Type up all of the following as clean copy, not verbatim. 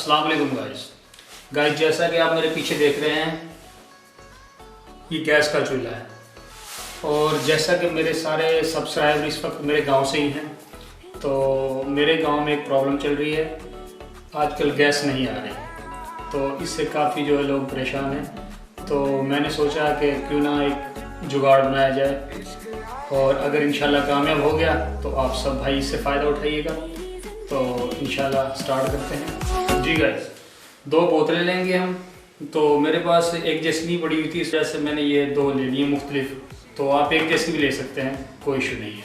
अस्सलाम वालेकुम गाइस, जैसा कि आप मेरे पीछे देख रहे हैं ये गैस का चूल्हा है और जैसा कि मेरे सारे सब्सक्राइबर इस वक्त मेरे गांव से ही हैं, तो मेरे गांव में एक प्रॉब्लम चल रही है। आजकल गैस नहीं आ रही, तो इससे काफ़ी जो है लोग परेशान हैं। तो मैंने सोचा कि क्यों ना एक जुगाड़ बनाया जाए और अगर इंशाल्लाह कामयाब हो गया तो आप सब भाई इससे फ़ायदा उठाइएगा। तो इंशाल्लाह स्टार्ट करते हैं। जी गाइस, 2 बोतलें लेंगे हम। तो मेरे पास एक जैसी पड़ी हुई थी, इस वजह से मैंने ये 2 ले लिए मुख्तलिफ। तो आप एक जैसी भी ले सकते हैं, कोई इशू नहीं है।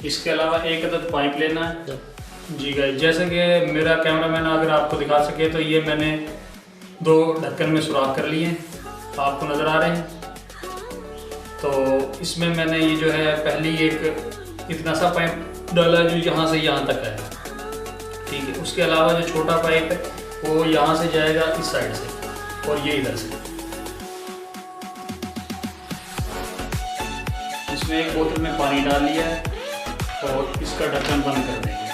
इसके अलावा एक अदद पाइप लेना है। जी गाइस, जैसे कि मेरा कैमरामैन अगर आपको दिखा सके तो ये मैंने 2 ढक्कन में सुराख कर लिए, आपको नज़र आ रहे हैं। तो इसमें मैंने ये जो है पहली एक इतना सा पाइप डाला जो यहाँ से यहाँ तक है, ठीक है। उसके अलावा जो छोटा पाइप है वो यहाँ से जाएगा इस साइड से और ये इधर से। इसमें एक बोतल में पानी डाल लिया है और इसका ढक्कन बंद कर देंगे।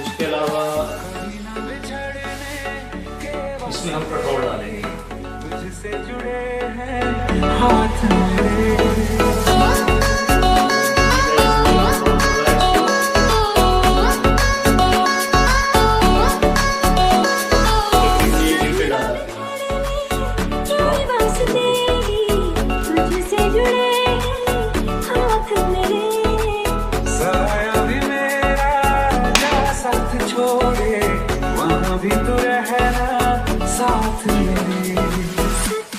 उसके अलावा इसमें हम पेट्रोल डालेंगे।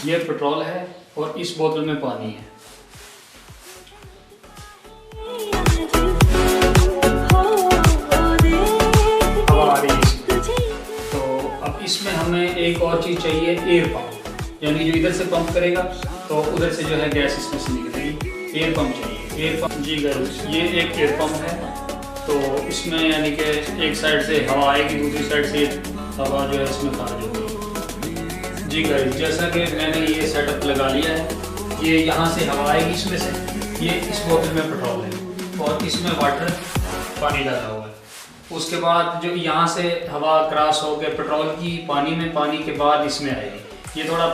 ये पेट्रोल है और इस बोतल में पानी है। हवा आ रही है। तो अब इसमें हमें एक और चीज़ चाहिए, एयर पंप। यानी जो इधर से पंप करेगा तो उधर से जो है गैस इसमें से निकलेगी। एयर पंप चाहिए। एयर पंप, जी गाइस, ये एक एयर पंप है। तो इसमें यानी कि एक साइड से हवा आएगी, दूसरी साइड से हवा जो है इसमें खारिज होगी। जी गाइस, जैसा कि मैंने ये सेटअप लगा लिया है, ये यहाँ से हवा आएगी इसमें से। ये इस बोतल में पेट्रोल है और इसमें वाटर पानी डाला हुआ है। उसके बाद जो यहाँ से हवा क्रॉस हो के पेट्रोल की पानी में, पानी के बाद इसमें आएगी। ये थोड़ा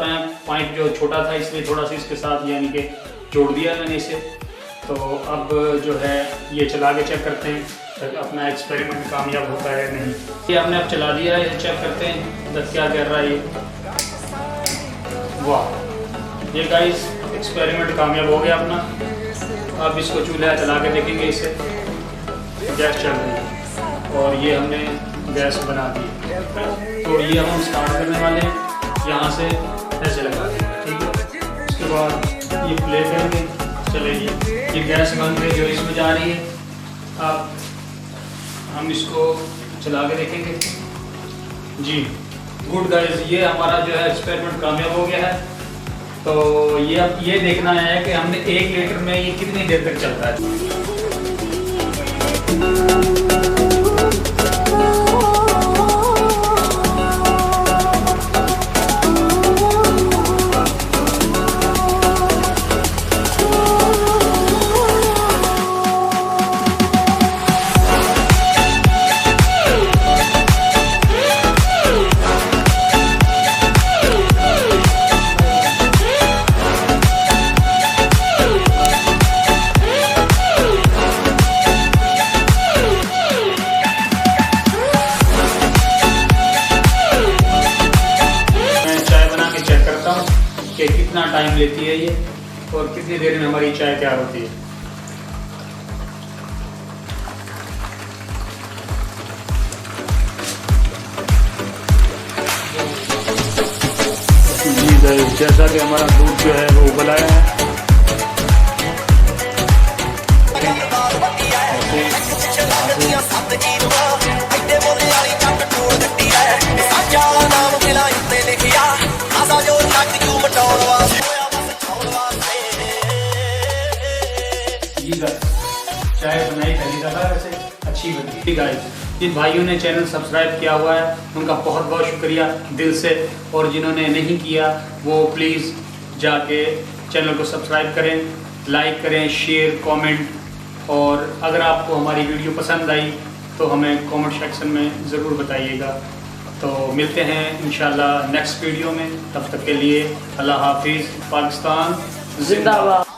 पाइप जो छोटा था इसलिए थोड़ा सा इसके साथ यानी कि जोड़ दिया मैंने इसे। तो अब जो है ये चला के चेक करते हैं अपना एक्सपेरिमेंट कामयाब होता है नहीं। ये हमने अब चला दिया है, चेक करते हैं क्या कर रहा है ये। वाह, ये गाइस एक्सपेरिमेंट कामयाब हो गया अपना। अब इसको चूल्हा चला के देखेंगे, इससे गैस चल रही है और ये हमने गैस बना दी। तो ये हम स्टार्ट करने वाले हैं, यहाँ से ऐसे लगा देंगे, ठीक है। उसके बाद ये प्ले करेंगे, चलेगी। ये गैस बन गई जो इसमें जा रही है। अब हम इसको चला के देखेंगे। जी गुड गाइस, ये हमारा जो है एक्सपेरिमेंट कामयाब हो गया है। तो ये अब ये देखना है कि हमने 1 लीटर में ये कितनी देर तक चलता है। कि कितना टाइम लेती है ये और कितनी देर में हमारी चाय तैयार होती है। जी जैसा कि हमारा दूध जो है वो उबल आया है। चाय बनाई पहली दफा, वैसे अच्छी बनी। गाइस, जिन भाइयों ने चैनल सब्सक्राइब किया हुआ है उनका बहुत बहुत शुक्रिया दिल से, और जिन्होंने नहीं किया वो प्लीज़ जाके चैनल को सब्सक्राइब करें, लाइक करें, शेयर, कमेंट, और अगर आपको हमारी वीडियो पसंद आई तो हमें कमेंट सेक्शन में ज़रूर बताइएगा। तो मिलते हैं इंशाल्लाह नेक्स्ट वीडियो में, तब तक के लिए अल्लाह हाफिज़। पाकिस्तान जिंदाबाद।